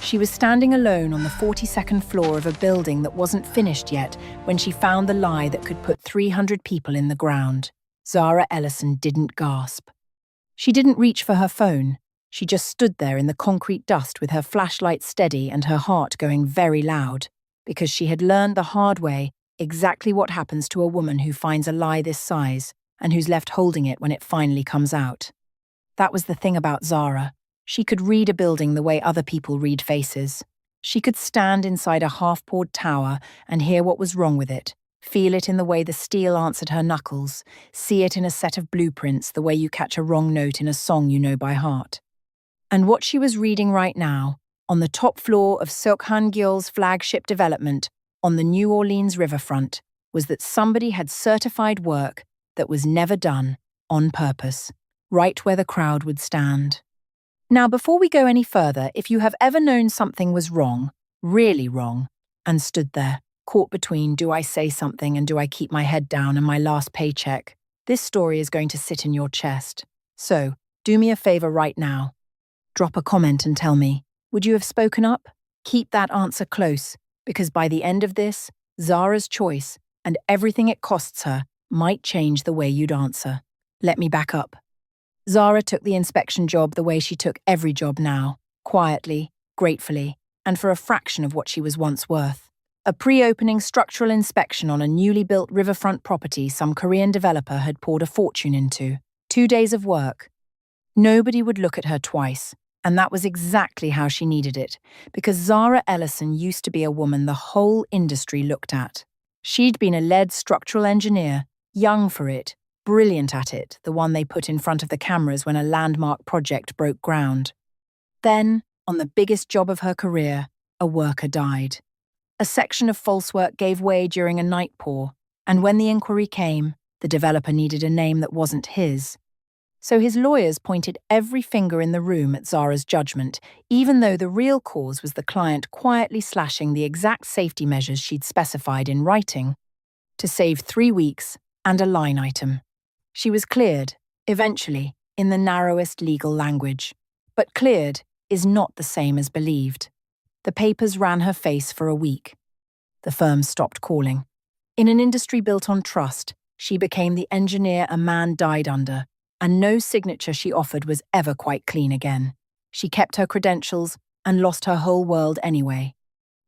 She was standing alone on the 42nd floor of a building that wasn't finished yet when she found the lie that could put 300 people in the ground. Zara Ellison didn't gasp. She didn't reach for her phone. She just stood there in the concrete dust with her flashlight steady and her heart going very loud, because she had learned the hard way exactly what happens to a woman who finds a lie this size and who's left holding it when it finally comes out. That was the thing about Zara. She could read a building the way other people read faces. She could stand inside a half-poured tower and hear what was wrong with it, feel it in the way the steel answered her knuckles, see it in a set of blueprints the way you catch a wrong note in a song you know by heart. And what she was reading right now, on the top floor of Seokhan-gyeol's flagship development on the New Orleans riverfront, was that somebody had certified work that was never done on purpose, right where the crowd would stand. Now, before we go any further, if you have ever known something was wrong, really wrong, and stood there, caught between do I say something and do I keep my head down and my last paycheck, this story is going to sit in your chest. So, do me a favor right now. Drop a comment and tell me, would you have spoken up? Keep that answer close, because by the end of this, Zara's choice and everything it costs her might change the way you'd answer. Let me back up. Zara took the inspection job the way she took every job now, quietly, gratefully, and for a fraction of what she was once worth. A pre-opening structural inspection on a newly built riverfront property some Korean developer had poured a fortune into. 2 days of work. Nobody would look at her twice, and that was exactly how she needed it, because Zara Ellison used to be a woman the whole industry looked at. She'd been a lead structural engineer, young for it, brilliant at it, the one they put in front of the cameras when a landmark project broke ground. Then, on the biggest job of her career, a worker died. A section of false work gave way during a night pour, and when the inquiry came, the developer needed a name that wasn't his. So his lawyers pointed every finger in the room at Zara's judgment, even though the real cause was the client quietly slashing the exact safety measures she'd specified in writing to save 3 weeks and a line item. She was cleared, eventually, in the narrowest legal language. But cleared is not the same as believed. The papers ran her face for a week. The firm stopped calling. In an industry built on trust, she became the engineer a man died under, and no signature she offered was ever quite clean again. She kept her credentials and lost her whole world anyway.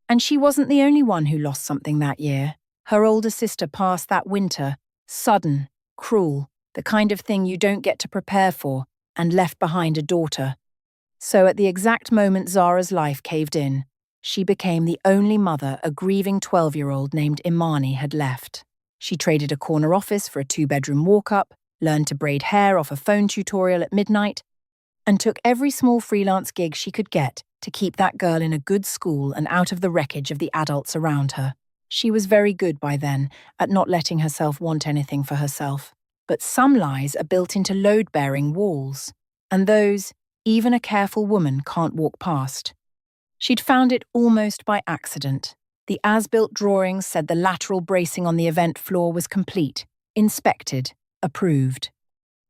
And she wasn't the only one who lost something that year. Her older sister passed that winter, sudden, cruel, the kind of thing you don't get to prepare for, and left behind a daughter. So at the exact moment Zara's life caved in, she became the only mother a grieving 12-year-old named Imani had left. She traded a corner office for a 2-bedroom walk-up, learned to braid hair off a phone tutorial at midnight, and took every small freelance gig she could get to keep that girl in a good school and out of the wreckage of the adults around her. She was very good by then at not letting herself want anything for herself. But some lies are built into load-bearing walls, and those, even a careful woman can't walk past. She'd found it almost by accident. The as-built drawings said the lateral bracing on the event floor was complete, inspected, approved.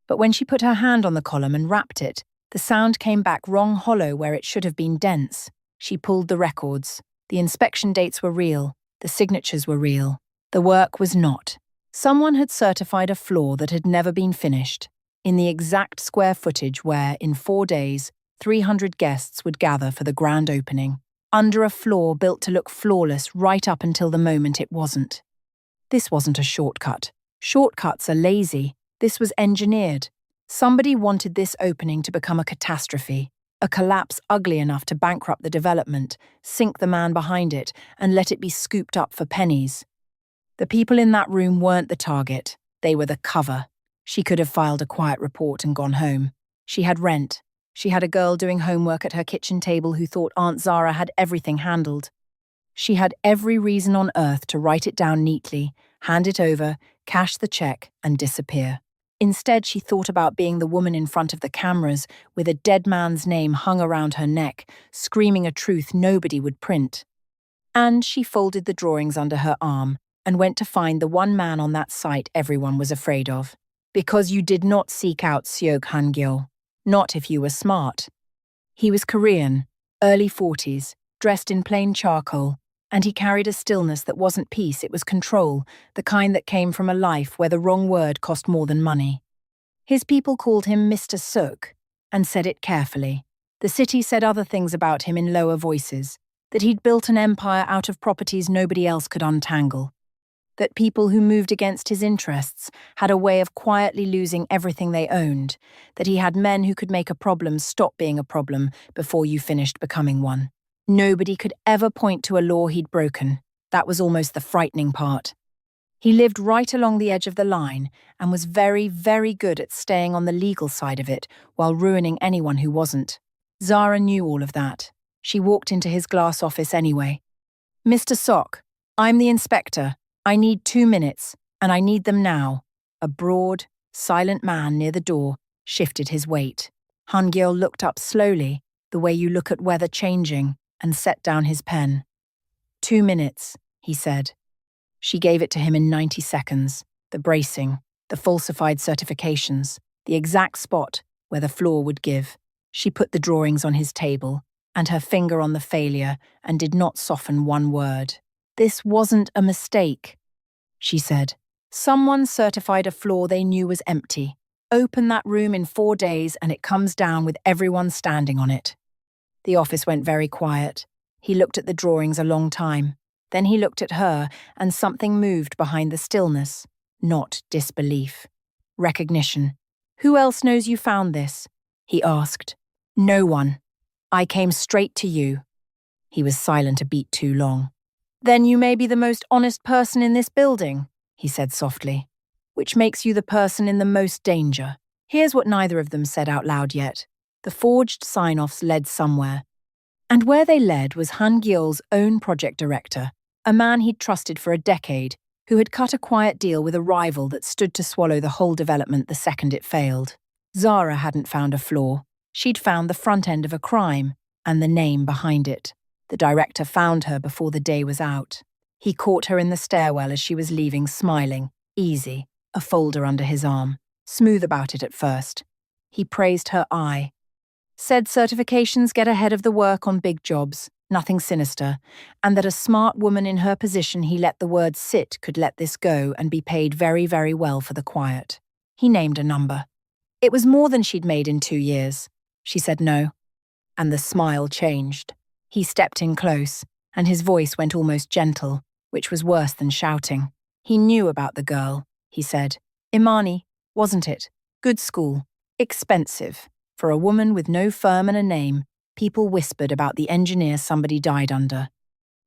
But when she put her hand on the column and rapped it, the sound came back wrong hollow where it should have been dense. She pulled the records. The inspection dates were real. The signatures were real. The work was not. Someone had certified a floor that had never been finished, in the exact square footage where, in 4 days, 300 guests would gather for the grand opening, under a floor built to look flawless right up until the moment it wasn't. This wasn't a shortcut. Shortcuts are lazy. This was engineered. Somebody wanted this opening to become a catastrophe, a collapse ugly enough to bankrupt the development, sink the man behind it, and let it be scooped up for pennies. The people in that room weren't the target. They were the cover. She could have filed a quiet report and gone home. She had rent. She had a girl doing homework at her kitchen table who thought Aunt Zara had everything handled. She had every reason on earth to write it down neatly, hand it over, cash the check, and disappear. Instead, she thought about being the woman in front of the cameras with a dead man's name hung around her neck, screaming a truth nobody would print. And she folded the drawings under her arm and went to find the one man on that site everyone was afraid of. Because you did not seek out Seokhan-gyeol, not if you were smart. He was Korean, Early 40s, dressed in plain charcoal, and he carried a stillness that wasn't peace, it was control, the kind that came from a life where the wrong word cost more than money. His people called him Mr. Sook, and said it carefully. The city said other things about him in lower voices, that he'd built an empire out of properties nobody else could untangle, that people who moved against his interests had a way of quietly losing everything they owned, that he had men who could make a problem stop being a problem before you finished becoming one. Nobody could ever point to a law he'd broken. That was almost the frightening part. He lived right along the edge of the line and was very, very good at staying on the legal side of it while ruining anyone who wasn't. Zara knew all of that. She walked into his glass office anyway. "Mr. Sock, I'm the inspector. I need 2 minutes, and I need them now." A broad, silent man near the door shifted his weight. Han-gyeol looked up slowly, the way you look at weather changing, and set down his pen. 2 minutes, he said. She gave it to him in 90 seconds, the bracing, the falsified certifications, the exact spot where the floor would give. She put the drawings on his table, and her finger on the failure, and did not soften one word. "This wasn't a mistake," she said. "Someone certified a floor they knew was empty. Open that room in 4 days and it comes down with everyone standing on it." The office went very quiet. He looked at the drawings a long time. Then he looked at her, and something moved behind the stillness. Not disbelief. Recognition. "Who else knows you found this?" he asked. "No one. I came straight to you." He was silent a beat too long. "Then you may be the most honest person in this building," he said softly. "Which makes you the person in the most danger." Here's what neither of them said out loud yet. The forged sign-offs led somewhere. And where they led was Han-gyeol's own project director, a man he'd trusted for a decade, who had cut a quiet deal with a rival that stood to swallow the whole development the second it failed. Zara hadn't found a flaw. She'd found the front end of a crime, and the name behind it. The director found her before the day was out. He caught her in the stairwell as she was leaving, smiling, easy, a folder under his arm, smooth about it at first. He praised her eye. Said certifications get ahead of the work on big jobs, nothing sinister, and that a smart woman in her position he let the word sit could let this go and be paid very, very well for the quiet. He named a number. It was more than she'd made in 2 years. She said no. And the smile changed. He stepped in close, and his voice went almost gentle, which was worse than shouting. He knew about the girl, he said. Imani, wasn't it? Good school. Expensive. For a woman with no firm and a name, people whispered about the engineer somebody died under.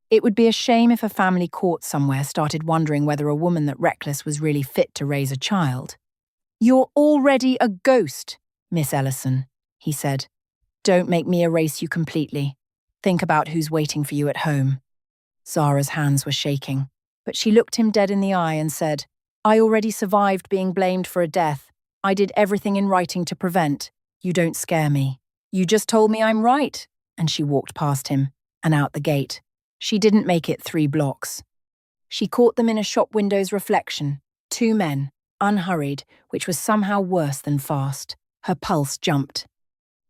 It would be a shame if a family court somewhere started wondering whether a woman that reckless was really fit to raise a child. "You're already a ghost, Miss Ellison," he said. "Don't make me erase you completely. Think about who's waiting for you at home." Zara's hands were shaking, but she looked him dead in the eye and said, "I already survived being blamed for a death. I did everything in writing to prevent. You don't scare me. You just told me I'm right." And she walked past him, and out the gate. She didn't make it 3 blocks. She caught them in a shop window's reflection. 2 men, unhurried, which was somehow worse than fast. Her pulse jumped.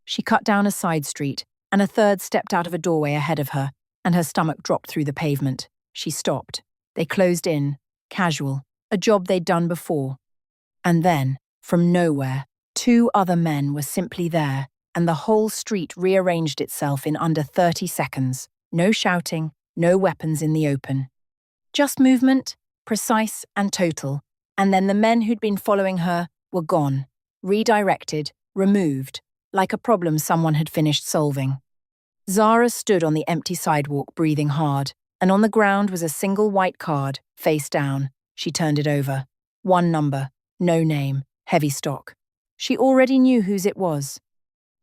She cut down a side street, and a third stepped out of a doorway ahead of her, and her stomach dropped through the pavement. She stopped. They closed in, casual, a job they'd done before. And then, from nowhere, 2 other men were simply there, and the whole street rearranged itself in under 30 seconds. No shouting, no weapons in the open. Just movement, precise and total, and then the men who'd been following her were gone, redirected, removed, like a problem someone had finished solving. Zara stood on the empty sidewalk, breathing hard, and on the ground was a single white card, face down. She turned it over. 1 number, no name, heavy stock. She already knew whose it was.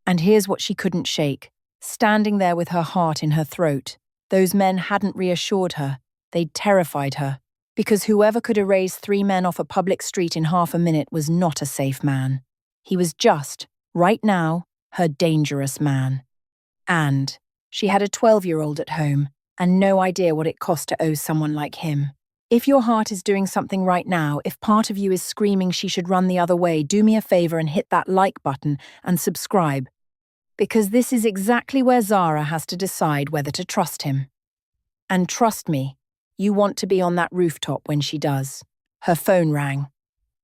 And here's what she couldn't shake. Standing there with her heart in her throat, those men hadn't reassured her. They'd terrified her. Because whoever could erase 3 men off a public street in half a minute was not a safe man. He was just, right now, her dangerous man. And she had a 12-year-old at home, and no idea what it cost to owe someone like him. If your heart is doing something right now, if part of you is screaming she should run the other way, do me a favor and hit that like button and subscribe. Because this is exactly where Zara has to decide whether to trust him. And trust me, you want to be on that rooftop when she does. Her phone rang.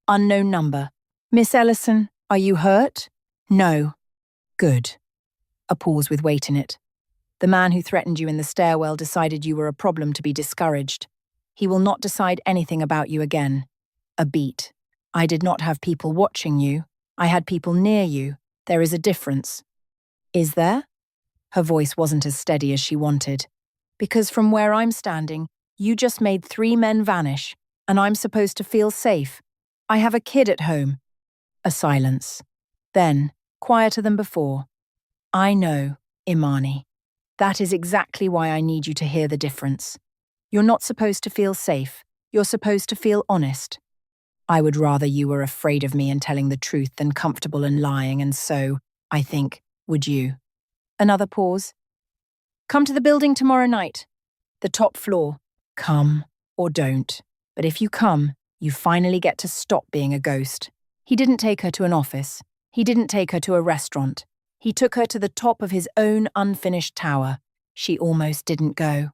Unknown number. Miss Ellison, are you hurt? No. Good. A pause with weight in it. The man who threatened you in the stairwell decided you were a problem to be discouraged. He will not decide anything about you again. A beat. I did not have people watching you. I had people near you. There is a difference. Is there? Her voice wasn't as steady as she wanted. Because from where I'm standing, you just made 3 men vanish, and I'm supposed to feel safe. I have a kid at home. A silence. Then, quieter than before. I know, Imani. That is exactly why I need you to hear the difference. You're not supposed to feel safe. You're supposed to feel honest. I would rather you were afraid of me and telling the truth than comfortable and lying, and so, I think, would you. Another pause. Come to the building tomorrow night. The top floor. Come or don't. But if you come, you finally get to stop being a ghost. He didn't take her to an office. He didn't take her to a restaurant. He took her to the top of his own unfinished tower. She almost didn't go.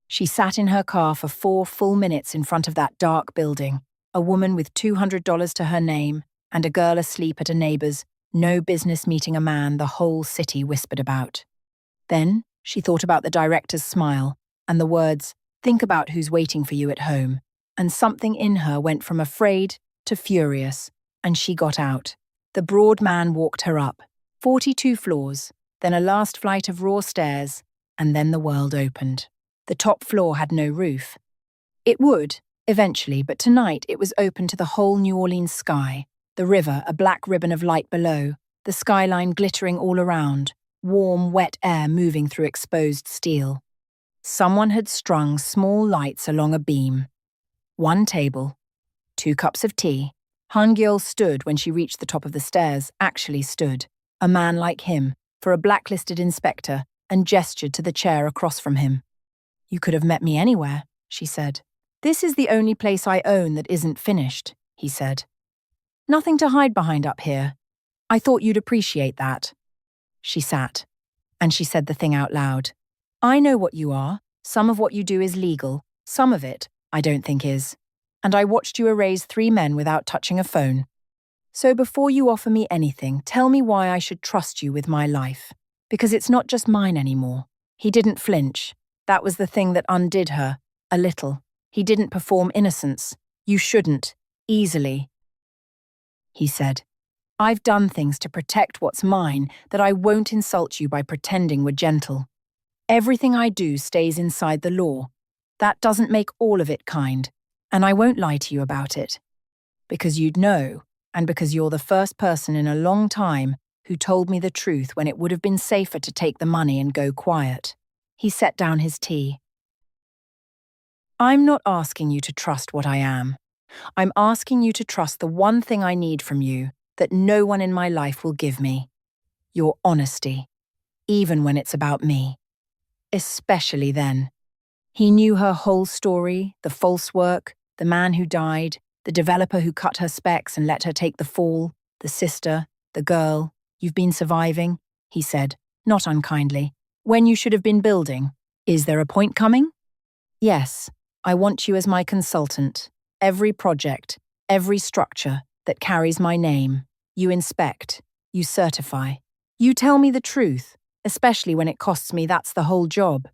She sat in her car for 4 full minutes in front of that dark building, a woman with $200 to her name and a girl asleep at a neighbor's, no business meeting a man the whole city whispered about. Then she thought about the director's smile and the words, "Think about who's waiting for you at home," and something in her went from afraid to furious, and she got out. The broad man walked her up, 42 floors, then a last flight of raw stairs, and then the world opened. The top floor had no roof. It would, eventually, but tonight it was open to the whole New Orleans sky, the river a black ribbon of light below, the skyline glittering all around, warm, wet air moving through exposed steel. Someone had strung small lights along a beam. 1 table, 2 cups of tea. Han-gyeol stood when she reached the top of the stairs, actually stood, a man like him, for a blacklisted inspector, and gestured to the chair across from him. "You could have met me anywhere," she said. "This is the only place I own that isn't finished," he said. "Nothing to hide behind up here. I thought you'd appreciate that." She sat, and she said the thing out loud. "I know what you are. Some of what you do is legal. Some of it, I don't think is. And I watched you erase 3 men without touching a phone. So before you offer me anything, tell me why I should trust you with my life. Because it's not just mine anymore." He didn't flinch. That was the thing that undid her, a little. He didn't perform innocence. "You shouldn't, easily." He said, "I've done things to protect what's mine that I won't insult you by pretending we're gentle. Everything I do stays inside the law. That doesn't make all of it kind, and I won't lie to you about it. Because you'd know, and because you're the first person in a long time who told me the truth when it would have been safer to take the money and go quiet." He set down his tea. "I'm not asking you to trust what I am. I'm asking you to trust the one thing I need from you that no one in my life will give me. Your honesty, even when it's about me. Especially then." He knew her whole story, the false work, the man who died, the developer who cut her specs and let her take the fall, the sister, the girl. "You've been surviving," he said, not unkindly, "when you should have been building. Is there a point coming?" "Yes, I want you as my consultant. Every project, every structure that carries my name. You inspect, you certify. You tell me the truth, especially when it costs me. That's the whole job."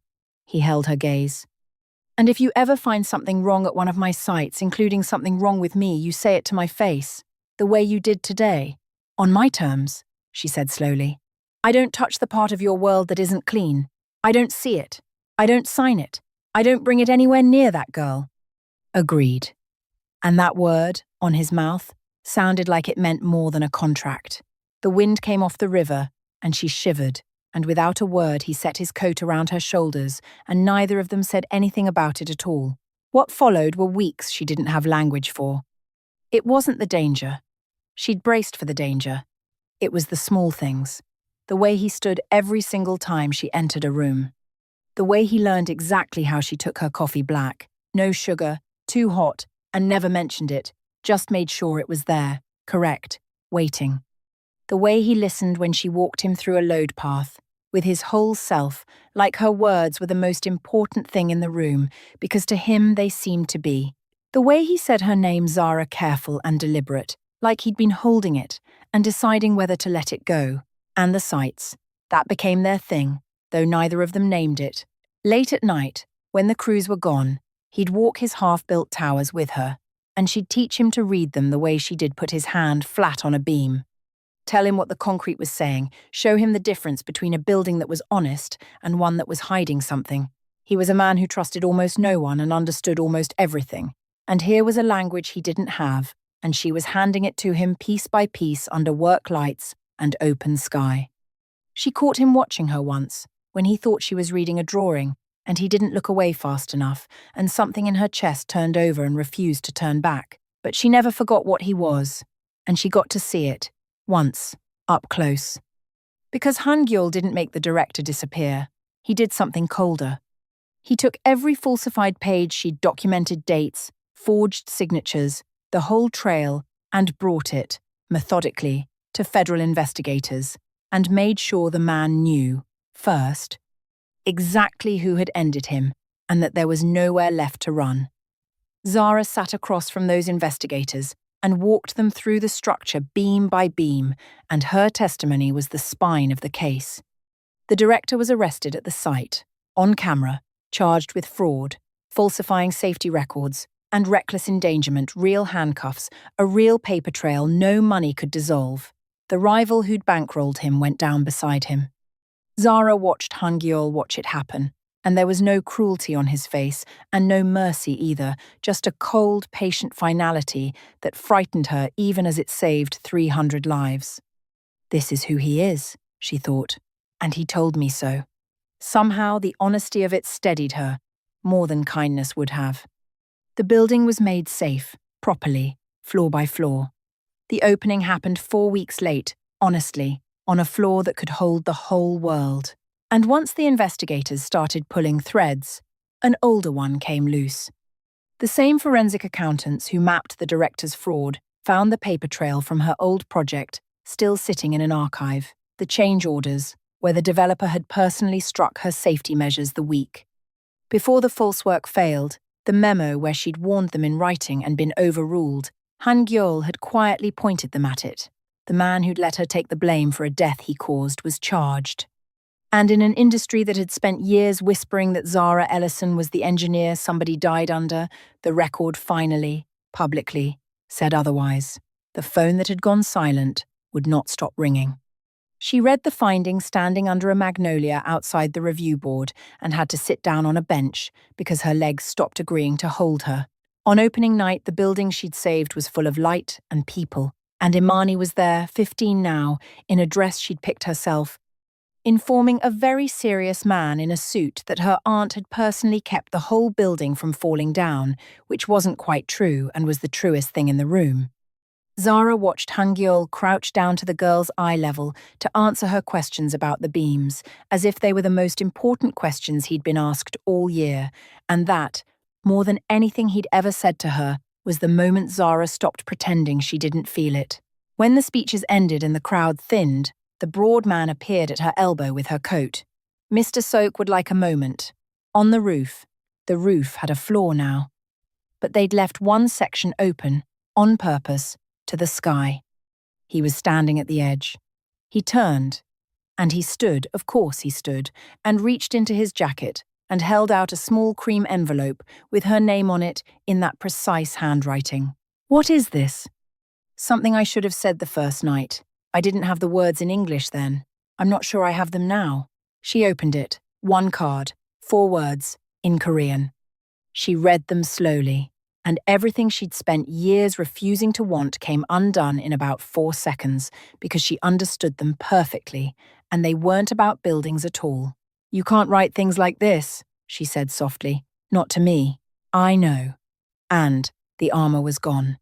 He held her gaze. "And if you ever find something wrong at one of my sites, including something wrong with me, you say it to my face, the way you did today. On my terms," she said slowly. "I don't touch the part of your world that isn't clean. I don't see it. I don't sign it. I don't bring it anywhere near that girl." Agreed. And that word, on his mouth, sounded like it meant more than a contract. The wind came off the river, and she shivered, and without a word he set his coat around her shoulders, and neither of them said anything about it at all. What followed were weeks she didn't have language for. It wasn't the danger. She'd braced for the danger. It was the small things. The way he stood every single time she entered a room. The way he learned exactly how she took her coffee black, no sugar, too hot, and never mentioned it, just made sure it was there, correct, waiting. The way he listened when she walked him through a load path, with his whole self, like her words were the most important thing in the room, because to him they seemed to be. The way he said her name, Zara, careful and deliberate, like he'd been holding it and deciding whether to let it go. And the sights. That became their thing, though neither of them named it. Late at night, when the crews were gone, he'd walk his half-built towers with her, and she'd teach him to read them the way she did put his hand flat on a beam. Tell him what the concrete was saying, show him the difference between a building that was honest and one that was hiding something. He was a man who trusted almost no one and understood almost everything. And here was a language he didn't have, and she was handing it to him piece by piece under work lights and open sky. She caught him watching her once, when he thought she was reading a drawing, and he didn't look away fast enough, and something in her chest turned over and refused to turn back. But she never forgot what he was, and she got to see it. Once, up close. Because Han-gyul didn't make the director disappear, he did something colder. He took every falsified page she'd documented dates, forged signatures, the whole trail, and brought it, methodically, to federal investigators, and made sure the man knew, first, exactly who had ended him, and that there was nowhere left to run. Zara sat across from those investigators, and walked them through the structure beam by beam, and her testimony was the spine of the case. The director was arrested at the site, on camera, charged with fraud, falsifying safety records, and reckless endangerment, real handcuffs, a real paper trail no money could dissolve. The rival who'd bankrolled him went down beside him. Zara watched Han-gyul watch it happen, and there was no cruelty on his face, and no mercy either, just a cold, patient finality that frightened her even as it saved 300 lives. This is who he is, she thought, and he told me so. Somehow the honesty of it steadied her, more than kindness would have. The building was made safe, properly, floor by floor. The opening happened 4 weeks late, honestly, on a floor that could hold the whole world. And once the investigators started pulling threads, an older one came loose. The same forensic accountants who mapped the director's fraud found the paper trail from her old project still sitting in an archive, the change orders, where the developer had personally struck her safety measures the week. Before the false work failed, the memo where she'd warned them in writing and been overruled, Han-gyul had quietly pointed them at it. The man who'd let her take the blame for a death he caused was charged. And in an industry that had spent years whispering that Zara Ellison was the engineer somebody died under, the record finally, publicly, said otherwise. The phone that had gone silent would not stop ringing. She read the findings standing under a magnolia outside the review board and had to sit down on a bench because her legs stopped agreeing to hold her. On opening night, the building she'd saved was full of light and people, and Imani was there, 15 now, in a dress she'd picked herself, informing a very serious man in a suit that her aunt had personally kept the whole building from falling down, which wasn't quite true and was the truest thing in the room. Zara watched Han-gyul crouch down to the girl's eye level to answer her questions about the beams, as if they were the most important questions he'd been asked all year, and that, more than anything he'd ever said to her, was the moment Zara stopped pretending she didn't feel it. When the speeches ended and the crowd thinned, the broad man appeared at her elbow with her coat. Mr. Soak would like a moment. On the roof had a floor now. But they'd left one section open, on purpose, to the sky. He was standing at the edge. He turned, and he stood, of course he stood, and reached into his jacket and held out a small cream envelope with her name on it in that precise handwriting. What is this? Something I should have said the first night. I didn't have the words in English then. I'm not sure I have them now. She opened it. One card. 4 words. In Korean. She read them slowly, and everything she'd spent years refusing to want came undone in about 4 seconds because she understood them perfectly, and they weren't about buildings at all. You can't write things like this, she said softly. Not to me. I know. And the armor was gone.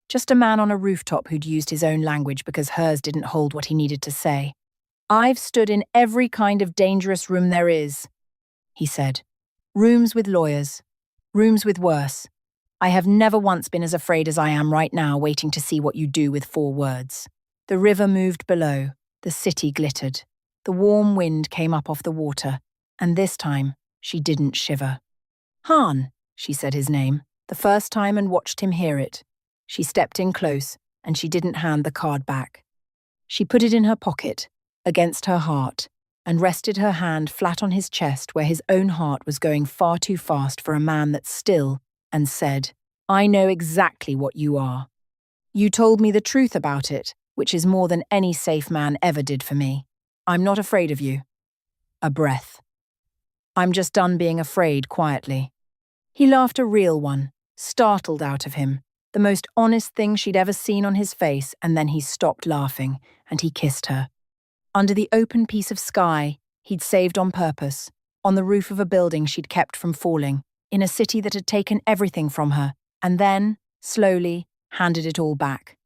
Just a man on a rooftop who'd used his own language because hers didn't hold what he needed to say. I've stood in every kind of dangerous room there is, he said. Rooms with lawyers. Rooms with worse. I have never once been as afraid as I am right now, waiting to see what you do with 4 words. The river moved below, the city glittered. The warm wind came up off the water, and this time she didn't shiver. "Han," she said his name, the first time, and watched him hear it. She stepped in close, and she didn't hand the card back. She put it in her pocket, against her heart, and rested her hand flat on his chest where his own heart was going far too fast for a man that's still, and said, "I know exactly what you are. You told me the truth about it, which is more than any safe man ever did for me. I'm not afraid of you." A breath. "I'm just done being afraid," quietly. He laughed, a real one, startled out of him, the most honest thing she'd ever seen on his face, and then he stopped laughing, and he kissed her. Under the open piece of sky he'd saved on purpose, on the roof of a building she'd kept from falling, in a city that had taken everything from her, and then, slowly, handed it all back.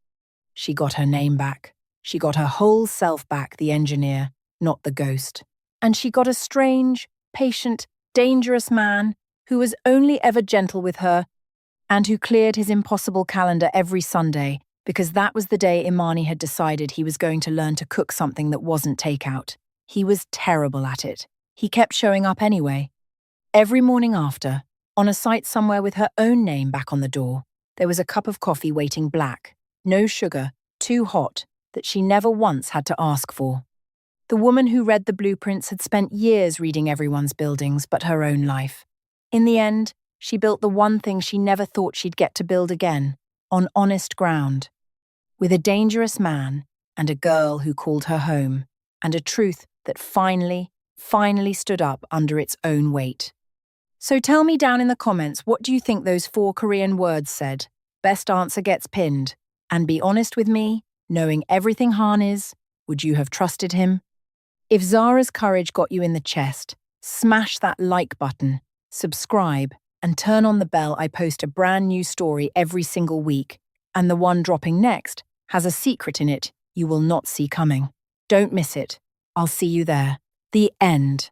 She got her name back. She got her whole self back, the engineer, not the ghost. And she got a strange, patient, dangerous man who was only ever gentle with her and who cleared his impossible calendar every Sunday because that was the day Imani had decided he was going to learn to cook something that wasn't takeout. He was terrible at it. He kept showing up anyway. Every morning after, on a site somewhere with her own name back on the door, there was a cup of coffee waiting black, no sugar, too hot, that she never once had to ask for. The woman who read the blueprints had spent years reading everyone's buildings but her own life. In the end, she built the one thing she never thought she'd get to build again, on honest ground. With a dangerous man, and a girl who called her home, and a truth that finally stood up under its own weight. So tell me down in the comments, what do you think those 4 Korean words said? Best answer gets pinned. And be honest with me, knowing everything Han is, would you have trusted him? If Zara's courage got you in the chest, smash that like button, subscribe, and turn on the bell. I post a brand new story every single week, and the one dropping next has a secret in it you will not see coming. Don't miss it. I'll see you there. The end.